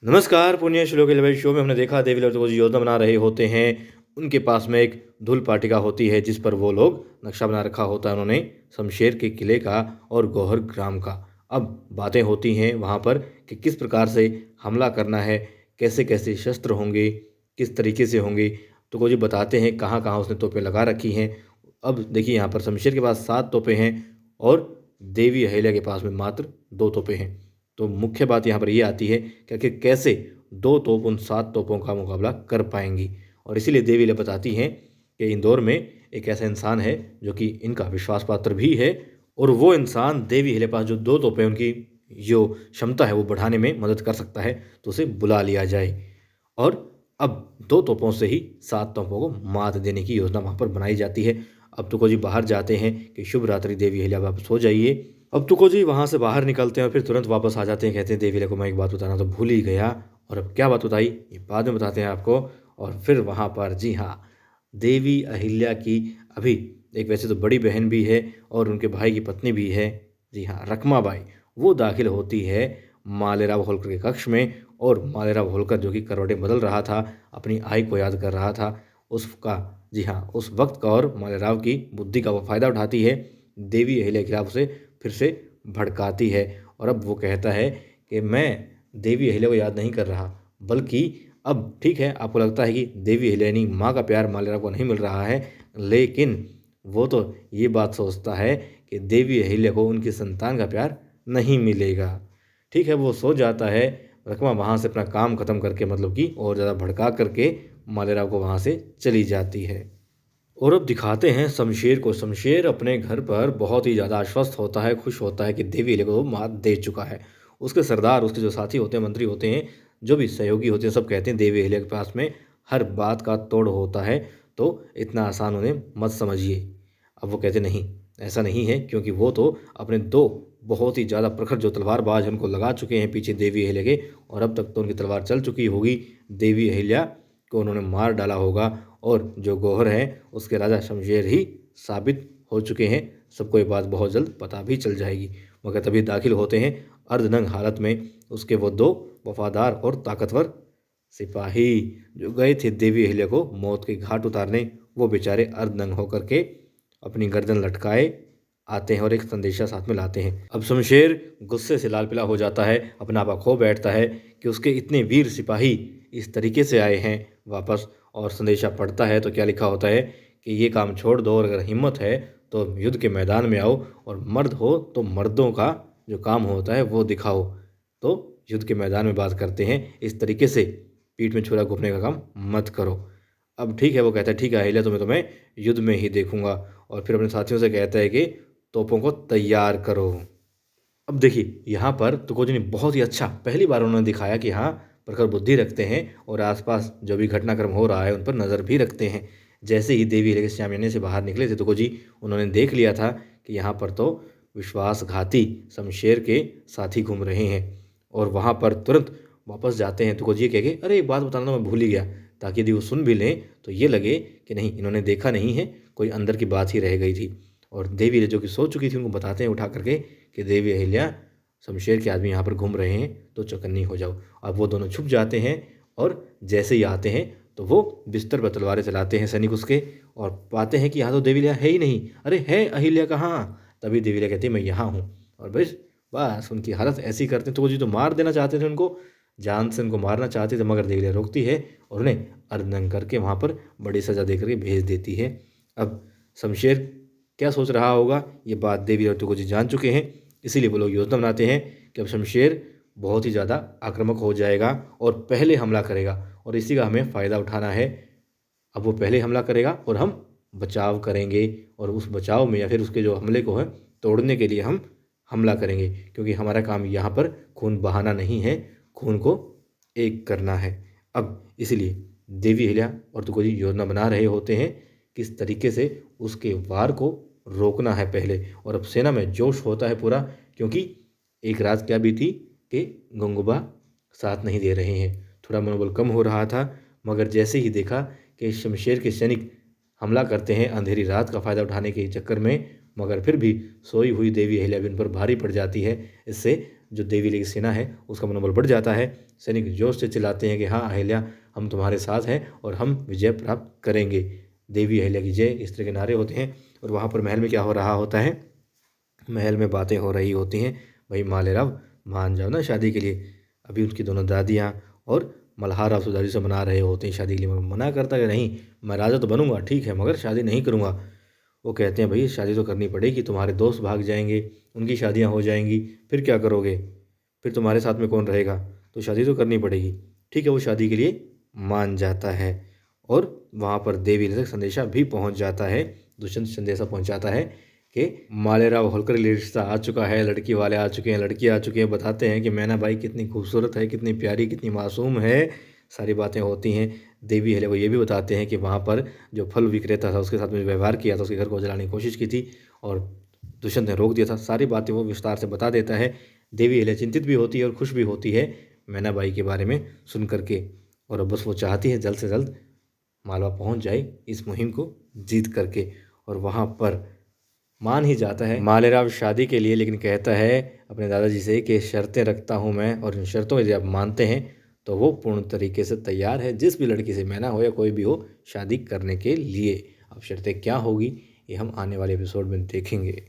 नमस्कार। पुण्य श्लोक के शो में हमने देखा देवी ललिता जी योजना बना रहे होते हैं। उनके पास में एक धूल पाटिका होती है जिस पर वो लोग नक्शा बना रखा होता है उन्होंने शमशेर के किले का और गौहर ग्राम का। अब बातें होती हैं वहाँ पर कि किस प्रकार से हमला करना है, कैसे कैसे शस्त्र होंगे, किस तरीके से होंगे। तो को जी बताते हैं कहाँ कहाँ उसने तोपें लगा रखी हैं। अब देखिए यहाँ पर शमशेर के पास 7 तोपें हैं और देवी अहिल्या के पास में मात्र 2 तोपें हैं। तो मुख्य बात यहाँ पर ये आती है कि आखिर कैसे 2 तोप उन 7 तोपों का मुकाबला कर पाएंगी। और इसीलिए देवी ललिता बताती हैं कि इंदौर में एक ऐसा इंसान है जो कि इनका विश्वास पात्र भी है और वो इंसान देवी अहिल्या के पास जो 2 तोपें उनकी जो क्षमता है वो बढ़ाने में मदद कर सकता है, तो उसे बुला लिया जाए। और अब 2 तोपों से ही 7 तोपों को मात देने की योजना वहाँ पर बनाई जाती है। अब तुको जी बाहर जाते हैं कि शुभ रात्रि देवी अहिल्या, वापस हो जाइए। अब तुको जी वहाँ से बाहर निकलते हैं और फिर तुरंत वापस आ जाते हैं। कहते हैं देवी अहिल्या को मैं एक बात बताना तो भूल ही गया, और अब क्या बात बताई ये बाद में बताते हैं आपको। और फिर वहाँ पर जी हाँ, देवी अहिल्या की अभी एक वैसे तो बड़ी बहन भी है और उनके भाई की पत्नी भी है, जी हाँ रखमाबाई। वो दाखिल होती है मालेराव होलकर के कक्ष में, और मालेराव होलकर जो कि करवटें बदल रहा था, अपनी आई को याद कर रहा था, उसका जी हाँ उस वक्त का और मालेराव की बुद्धि का वो फ़ायदा उठाती है। देवी अहिल्या के खिलाफ उसे फिर से भड़काती है और अब वो कहता है कि मैं देवी अहिल्या को याद नहीं कर रहा, बल्कि अब ठीक है आपको लगता है कि देवी अहिल्या यानी माँ का प्यार मालेराव को नहीं मिल रहा है, लेकिन वो तो ये बात सोचता है कि देवी अहिल्या को उनकी संतान का प्यार नहीं मिलेगा। ठीक है वो सो जाता है। रकमा वहाँ से अपना काम ख़त्म करके मतलब कि और ज़्यादा भड़का करके मालेराव को वहाँ से चली जाती है। और अब दिखाते हैं शमशेर को। शमशेर अपने घर पर बहुत ही ज़्यादा आश्वस्त होता है, खुश होता है कि देवी अहिल्या को वो मात दे चुका है। उसके सरदार, उसके जो साथी होते हैं, मंत्री होते हैं, जो भी सहयोगी होते हैं, सब कहते हैं देवी अहिल्या के पास में हर बात का तोड़ होता है, तो इतना आसान उन्हें मत समझिए। अब वो कहते नहीं, ऐसा नहीं है, क्योंकि वो तो अपने 2 बहुत ही ज़्यादा प्रखर जो तलवारबाज हैं उनको लगा चुके हैं पीछे देवी अहिल्या के, और अब तक तो उनकी तलवार चल चुकी होगी। देवी अहिल्या को उन्होंने मार डाला होगा और जो गौहर हैं उसके राजा शमशेर ही साबित हो चुके हैं। सबको ये बात बहुत जल्द पता भी चल जाएगी। मगर तभी दाखिल होते हैं अर्धनंग हालत में उसके वो 2 वफादार और ताकतवर सिपाही जो गए थे देवी अहिल्या को मौत के घाट उतारने। वो बेचारे अर्धनंग होकर के अपनी गर्दन लटकाए आते हैं और एक संदेशा साथ में लाते हैं। अब शमशेर गुस्से से लाल पीला हो जाता है, अपना आपा खो बैठता है कि उसके इतने वीर सिपाही इस तरीके से आए हैं वापस। और संदेशा पढ़ता है तो क्या लिखा होता है कि ये काम छोड़ दो और अगर हिम्मत है तो युद्ध के मैदान में आओ, और मर्द हो तो मर्दों का जो काम होता है वो दिखाओ। तो युद्ध के मैदान में बात करते हैं, इस तरीके से पीठ में छुरा घोंपने का काम मत करो। अब ठीक है वो कहता है ठीक है अहिल्या, तुम्हें युद्ध में ही देखूंगा। और फिर अपने साथियों से कहता है कि तोपों को तैयार करो। अब देखिए यहाँ पर तुकोजी ने बहुत ही अच्छा पहली बार उन्होंने दिखाया कि हाँ प्रखर बुद्धि रखते हैं और आसपास जो भी घटनाक्रम हो रहा है उन पर नज़र भी रखते हैं। जैसे ही देवी अहिल्या के शामियाने से बाहर निकले थे तुकोजी, उन्होंने देख लिया था कि यहाँ पर तो विश्वासघाती शमशेर के साथी घूम रहे हैं, और वहाँ पर तुरंत वापस जाते हैं तुकोजी कह के अरे एक बात बताना मैं भूल ही गया, ताकि यदि वो सुन भी लें तो ये लगे कि नहीं इन्होंने देखा नहीं है, कोई अंदर की बात ही रह गई थी। और देवी अहिल्या जो कि सो चुकी थी उनको बताते हैं उठा करके कि देवी अहिल्या शमशेर के आदमी यहाँ पर घूम रहे हैं तो चौकन्नी हो जाओ। अब वो दोनों छुप जाते हैं और जैसे ही आते हैं तो वो बिस्तर पर तलवारें चलाते हैं सैनिक उसके, और पाते हैं कि यहाँ तो देवी अहिल्या है ही नहीं। अरे है अहिल्या कहाँ? तभी देवी अहिल्या कहती है मैं यहाँ हूँ। और बस उनकी हालत ऐसी करते हैं तो वो जी तो मार देना चाहते थे उनको, जान से उनको मारना चाहते थे, मगर देवी अहिल्या रोकती है और उन्हें अर्धनंग करके वहाँ पर बड़ी सज़ा दे करके भेज देती है। अब शमशेर क्या सोच रहा होगा ये बात देवी और तुकोजी जान चुके हैं, इसीलिए वो लोग योजना बनाते हैं कि अब शमशेर बहुत ही ज़्यादा आक्रामक हो जाएगा और पहले हमला करेगा, और इसी का हमें फ़ायदा उठाना है। अब वो पहले हमला करेगा और हम बचाव करेंगे, और उस बचाव में या फिर उसके जो हमले को है तोड़ने के लिए हम हमला करेंगे, क्योंकि हमारा काम यहाँ पर खून बहाना नहीं है, खून को एक करना है। अब इसलिए देवी अहिल्या और तुकोजी योजना बना रहे होते हैं किस तरीके से उसके वार को रोकना है पहले। और अब सेना में जोश होता है पूरा, क्योंकि एक रात क्या भी थी कि गंगूबा साथ नहीं दे रहे हैं। थोड़ा मनोबल कम हो रहा था, मगर जैसे ही देखा कि शमशेर के सैनिक हमला करते हैं अंधेरी रात का फ़ायदा उठाने के चक्कर में, मगर फिर भी सोई हुई देवी अहिल्या भी उन पर भारी पड़ जाती है। इससे जो देवी अहिल्या की सेना है उसका मनोबल बढ़ जाता है। सैनिक जोश से चिल्लाते हैं कि हाँ अहिल्या, हम तुम्हारे साथ हैं और हम विजय प्राप्त करेंगे। देवी अहिल्या की जय, इस तरह के नारे होते हैं। और वहाँ पर महल में क्या हो रहा होता है, महल में बातें हो रही होती हैं, भाई मालेराव मान जाओ ना शादी के लिए। अभी उनकी दोनों दादियाँ और मल्हार सुधारी से मना रहे होते हैं शादी के लिए। मना करता है कि नहीं, मैं राजा तो बनूंगा ठीक है, मगर शादी नहीं करूंगा। वो कहते हैं भाई शादी तो करनी पड़ेगी, तुम्हारे दोस्त भाग जाएंगे, उनकी शादियां हो जाएंगी, फिर क्या करोगे, फिर तुम्हारे साथ में कौन रहेगा, तो शादी तो करनी पड़ेगी। ठीक है, वो शादी के लिए मान जाता है। और वहाँ पर देवी तक संदेशा भी पहुँच जाता है। दुष्यंत संदेशा पहुँचाता है कि मालेराव होलकर लिए रिश्ता आ चुका है, लड़की वाले आ चुके हैं, लड़की आ चुकी है। बताते हैं कि मैना बाई कितनी खूबसूरत है, कितनी प्यारी, कितनी मासूम है। सारी बातें होती हैं। देवी अहिल्या को ये भी बताते हैं कि वहाँ पर जो फल विक्रेता था उसके साथ में व्यवहार किया था, उसके घर को जलाने की कोशिश की थी और दुष्यंत ने रोक दिया था। सारी बातें वो विस्तार से बता देता है। देवी अहिल्या चिंतित भी होती है और खुश भी होती है मैना बाई के बारे में सुन करके। और अब बस वो चाहती है जल्द से जल्द मालवा पहुंच जाए इस मुहिम को जीत करके। और वहाँ पर मान ही जाता है मालेराव शादी के लिए, लेकिन कहता है अपने दादाजी से कि शर्तें रखता हूँ मैं, और इन शर्तों यदि आप मानते हैं तो वो पूर्ण तरीके से तैयार है जिस भी लड़की से, मैना हो या कोई भी हो, शादी करने के लिए। अब शर्तें क्या होगी ये हम आने वाले एपिसोड में देखेंगे।